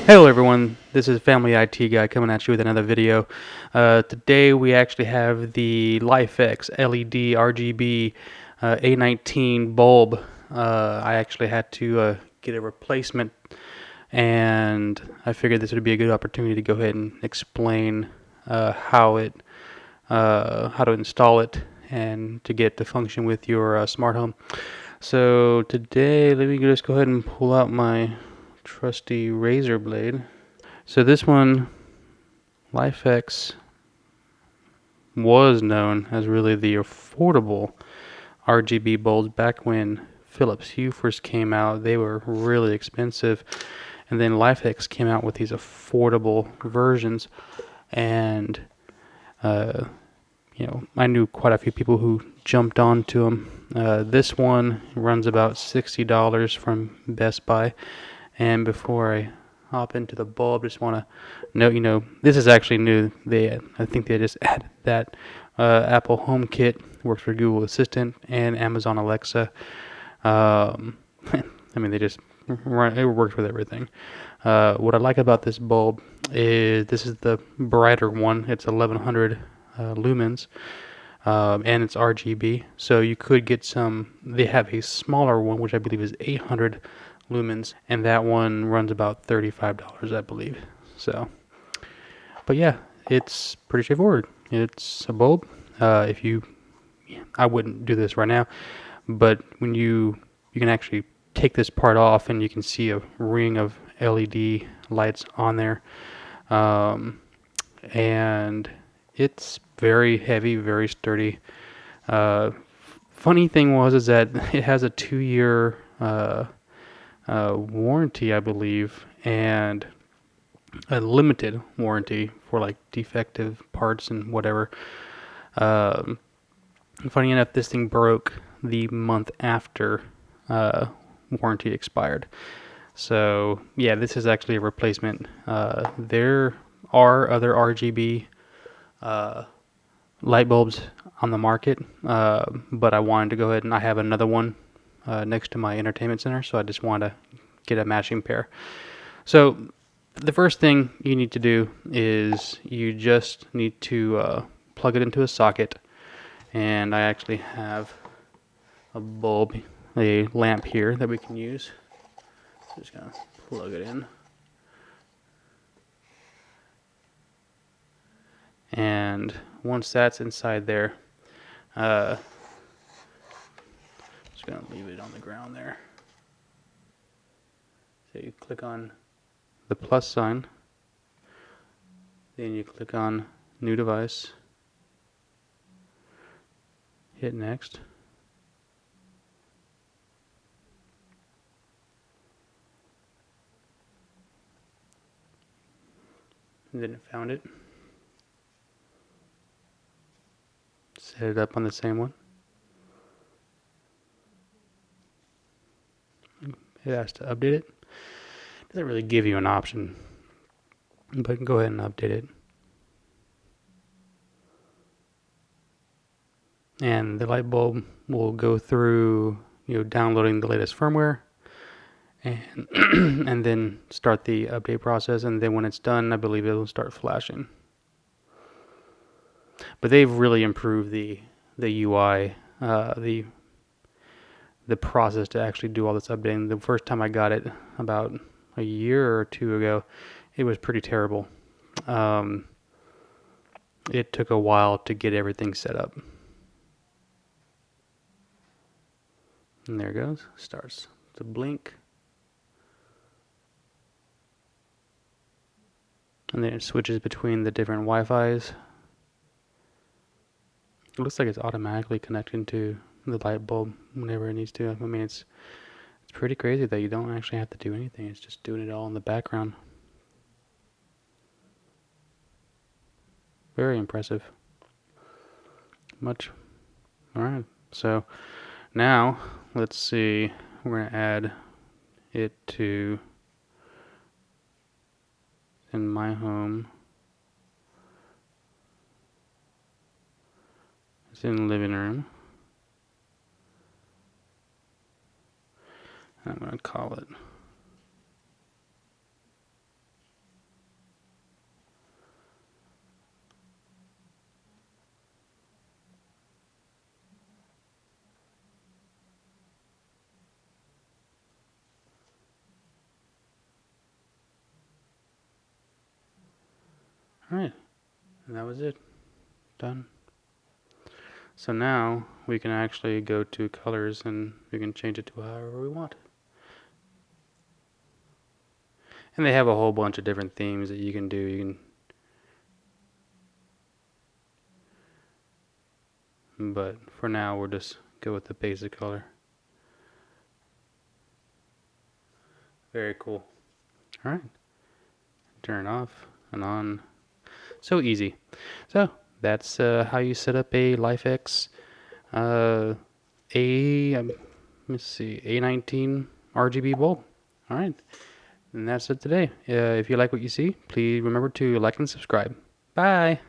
Hello everyone, this is Family IT Guy coming at you with another video. Today we actually have the Lifx LED RGB A19 bulb. I actually had to get a replacement, and I figured this would be a good opportunity to go ahead and explain how to install it and to get it to function with your smart home. So today, let me just go ahead and pull out my trusty razor blade. So this one, Lifx, was known as really the affordable RGB bulbs. Back when Philips Hue first came out, they were really expensive, and then Lifx came out with these affordable versions, and I knew quite a few people who jumped onto them. This one runs about $60 from Best Buy, and before I hop into the bulb, just want to note, this is actually new. I think they just added that Apple HomeKit works for Google Assistant and Amazon Alexa. I mean, it works with everything. What I like about this bulb is this is the brighter one. It's 1100 lumens, and it's RGB. So you could get some. They have a smaller one, which I believe is 800 lumens, and that one runs about $35, I believe. So, but yeah, it's pretty straightforward. It's a bulb. I wouldn't do this right now, but when you can actually take this part off, and you can see a ring of LED lights on there, and it's very heavy, very sturdy. Funny thing is that it has a 2-year warranty, I believe, and a limited warranty for like defective parts and whatever. Funny enough, this thing broke the month after warranty expired. So yeah, this is actually a replacement. There are other RGB light bulbs on the market, but I wanted to go ahead, and I have another one next to my entertainment center, so I just wanted to get a matching pair. So the first thing you need to do is you just need to plug it into a socket, and I actually have a lamp here that we can use. So just gonna plug it in, and once that's inside there, just gonna leave it on the ground there. So you click on the plus sign, then you click on new device, hit next, and then it found it. Set it up on the same one. It has to update it. Doesn't really give you an option, but go ahead and update it. And the light bulb will go through, downloading the latest firmware, and and then start the update process. And then when it's done, I believe it'll start flashing. But they've really improved the UI, the process to actually do all this updating. The first time I got it, about a year or two ago, it was pretty terrible. It took a while to get everything set up. And there it goes. Starts to blink. And then it switches between the different Wi-Fis. It looks like it's automatically connecting to the light bulb whenever it needs to. I mean, it's pretty crazy that you don't actually have to do anything. It's just doing it all in the background. Very impressive. Alright, so now let's see. We're going to add it to in my home. It's in the living room. I'm going to call it Alright, and that was it. Done. So now we can actually go to colors and we can change it to however we want. And they have a whole bunch of different themes that you can do. But for now we'll just go with the basic color. Very cool. Alright. Turn it off and on. So easy. So that's how you set up a Lifx let's see, A19 RGB bulb. Alright. And that's it today. If you like what you see, please remember to like and subscribe. Bye.